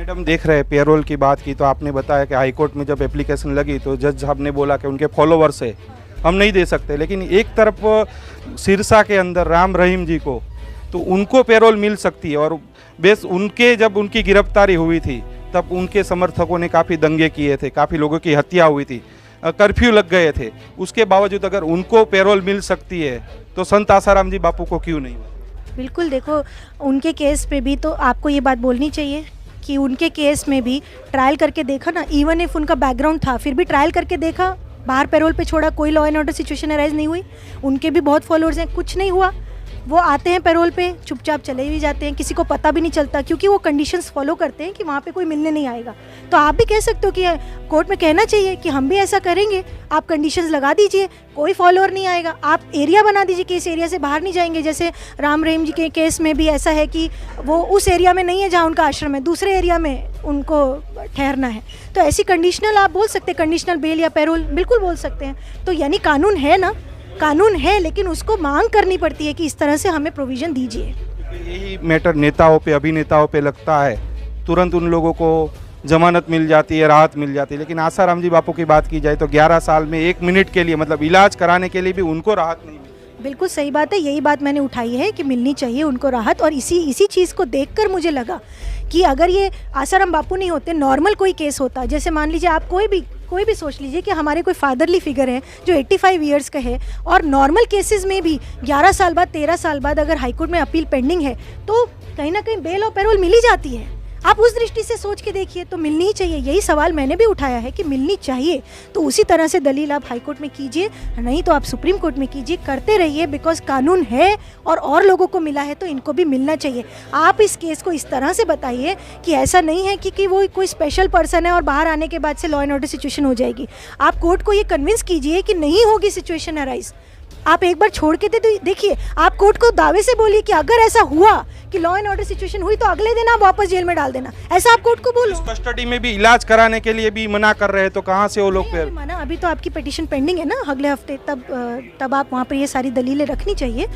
Madam देख रहे हैं पेरोल की बात की तो आपने बताया कि हाई कोर्ट में जब एप्लीकेशन लगी तो जज साहब ने बोला कि उनके फॉलोवर्स है, हम नहीं दे सकते। लेकिन एक तरफ सिरसा के अंदर राम रहीम जी को तो उनको पेरोल मिल सकती है, और बेस उनके जब उनकी गिरफ्तारी हुई थी तब उनके समर्थकों ने काफ़ी दंगे किए थे, काफ़ी लोगों की हत्या हुई थी, कर्फ्यू लग गए थे। उसके बावजूद अगर उनको पेरोल मिल सकती है तो संत आसाराम जी बापू को क्यों नहीं? बिल्कुल, देखो उनके केस पे भी तो आपको ये बात बोलनी चाहिए कि उनके केस में भी ट्रायल करके देखा ना, इवन इफ उनका बैकग्राउंड था फिर भी ट्रायल करके देखा, बाहर पैरोल पे छोड़ा, कोई law and order situation arise नहीं हुई। उनके भी बहुत फॉलोअर्स हैं, कुछ नहीं हुआ, वो आते हैं पैरोल पे, चुपचाप चले भी जाते हैं, किसी को पता भी नहीं चलता क्योंकि वो कंडीशंस फॉलो करते हैं कि वहाँ पे कोई मिलने नहीं आएगा। तो आप भी कह सकते हो कि कोर्ट में कहना चाहिए कि हम भी ऐसा करेंगे, आप कंडीशंस लगा दीजिए, कोई फॉलोअर नहीं आएगा, आप एरिया बना दीजिए कि इस एरिया से बाहर नहीं जाएंगे। जैसे राम रहीम जी के केस में भी ऐसा है कि वो उस एरिया में नहीं है जहाँ उनका आश्रम है, दूसरे एरिया में उनको ठहरना है। तो ऐसी कंडीशनल आप बोल सकते हैं, कंडीशनल बेल या पैरोल बिल्कुल बोल सकते हैं। तो यानी कानून है ना, कानून है, लेकिन उसको मांग करनी पड़ती है कि इस तरह से हमें प्रोविज़न दीजिए। यही मैटर नेताओं पे, अभिनेताओं पे लगता है, तुरंत उन लोगों को जमानत मिल जाती है, राहत मिल जाती है। लेकिन आसाराम जी बापू की बात की जाए तो 11 साल में 1 मिनट के लिए, मतलब इलाज कराने के लिए भी उनको राहत नहीं मिली। बिल्कुल सही बात है, यही बात मैंने उठाई है कि मिलनी चाहिए उनको राहत। और इसी चीज़ को देखकर मुझे लगा कि अगर ये आसाराम बापू नहीं होते, नॉर्मल कोई केस होता, जैसे मान लीजिए आप कोई भी सोच लीजिए कि हमारे कोई फादरली फिगर है जो 85 ईयर्स का है, और नॉर्मल केसेस में भी 11 साल बाद 13 साल बाद अगर हाईकोर्ट में अपील पेंडिंग है तो कहीं ना कहीं बेल और पैरोल मिल ही जाती है। आप उस दृष्टि से सोच के देखिए, तो मिलनी ही चाहिए। यही सवाल मैंने भी उठाया है कि मिलनी चाहिए, तो उसी तरह से दलील आप हाई कोर्ट में कीजिए, नहीं तो आप सुप्रीम कोर्ट में कीजिए, करते रहिए, बिकॉज कानून है और लोगों को मिला है तो इनको भी मिलना चाहिए। आप इस केस को इस तरह से बताइए कि ऐसा नहीं है कि वो कोई स्पेशल पर्सन है और बाहर आने के बाद से लॉ एंड ऑर्डर सिचुएशन हो जाएगी। आप कोर्ट को ये कन्विंस कीजिए कि नहीं होगी सिचुएशन अराइज। आप एक बार छोड़ के देखिए, आप कोर्ट को दावे से बोलिए कि अगर ऐसा हुआ कि लॉ एंड ऑर्डर सिचुएशन हुई तो अगले दिन आप वापस जेल में डाल देना, ऐसा आप कोर्ट को बोलो। कस्टडी में भी इलाज कराने के लिए भी मना कर रहे हैं तो कहाँ से वो लोग फिर मना? अभी तो आपकी पिटीशन पेंडिंग है ना, अगले हफ्ते, तब आप वहाँ पर ये सारी दलीलें रखनी चाहिए।